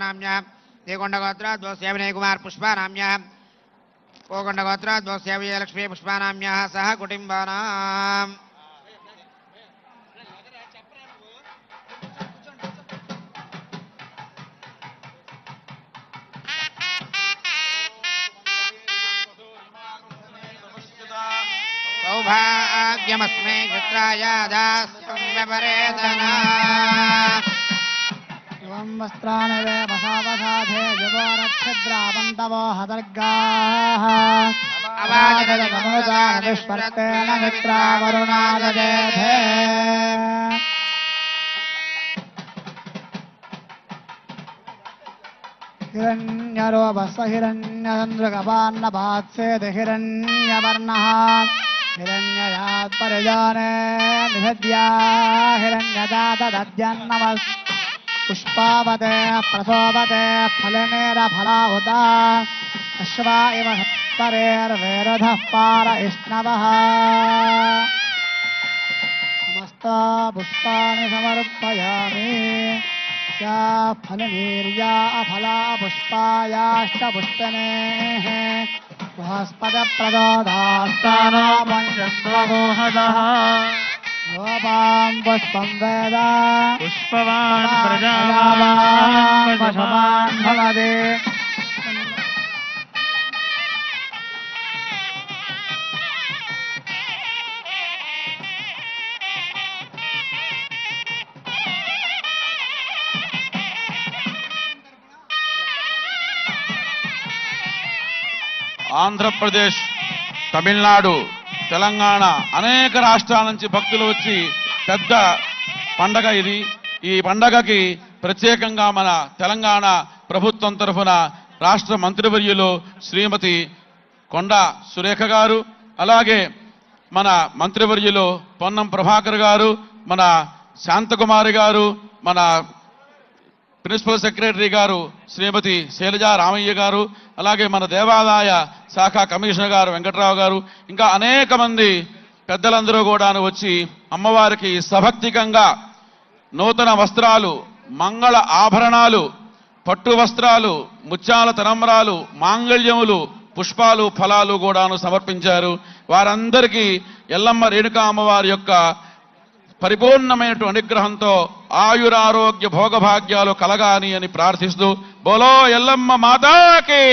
नाम्न्याः देवकोण्डगोत्राद्वस्य विनय कुमार पुष्पा नाम्न्याः कोकोण्डगोत्राद्वस्य विजयलक्ष्मी पुष्पा नाम्न्याः सह कुटुम्बानाम् सौभाग्यमस्मै क्षत्राय दास्यम्यपरेतना वस्त्राणि वे वसावसाधे युवोरक्षद्रावन्तवो हदर्गाः अवाजनमनुजानविष्पर्तेन मित्रावरुणादजेधे हिरण्यरोपस्व हिरण्यचन्द्रकपान्नपात्सेद हिरण्यवर्णः हिरण्ययात्परिजाने निषद्या हिरण्यजातदद्यन्नमस् पुष्पावते प्रसोवते फलमेरफलाहुता अश्वा इव हत्तरेर्वेरधः पार इष्णवः समस्ता पुष्पाणि समर्पयामि या फलनीर्या अफला पुष्पायाष्टपुष्पिनेः बृहस्पतिप्रदोदास्तानो पञ्चस्वगोहदः गोपां पुष्पं वेद पुष्पवान् प्रजावान् पशुमान् भवति ఆంధ్రప్రదేశ్ తమిళనాడు తెలంగాణ అనేక రాష్ట్రాల నుంచి భక్తులు వచ్చి పెద్ద పండగ ఇది. ఈ పండగకి ప్రత్యేకంగా మన తెలంగాణ ప్రభుత్వం తరఫున రాష్ట్ర మంత్రివర్యులు శ్రీమతి కొండ సురేఖ గారు, అలాగే మన మంత్రివర్యులు పొన్నం ప్రభాకర్ గారు, మన శాంతకుమారి గారు, మన ప్రిన్సిపల్ సెక్రటరీ గారు శ్రీమతి శైలజ రామయ్య గారు, అలాగే మన దేవాదాయ శాఖ కమిషనర్ గారు వెంకట్రావు గారు, ఇంకా అనేక మంది పెద్దలందరూ కూడా వచ్చి అమ్మవారికి సభక్తికంగా నూతన వస్త్రాలు, మంగళ ఆభరణాలు, పట్టు వస్త్రాలు, ముత్యాల తలంబ్రాలు, మాంగళ్యములు, పుష్పాలు, ఫలాలు కూడాను సమర్పించారు. వారందరికీ ఎల్లమ్మ రేణుకా అమ్మవారి యొక్క పరిపూర్ణమైనటువంటి అనుగ్రహంతో ఆయురారోగ్య భోగభాగ్యాలు కలగాని అని ప్రార్థిస్తూ బోలో ఎల్లమ్మ మాతాకి.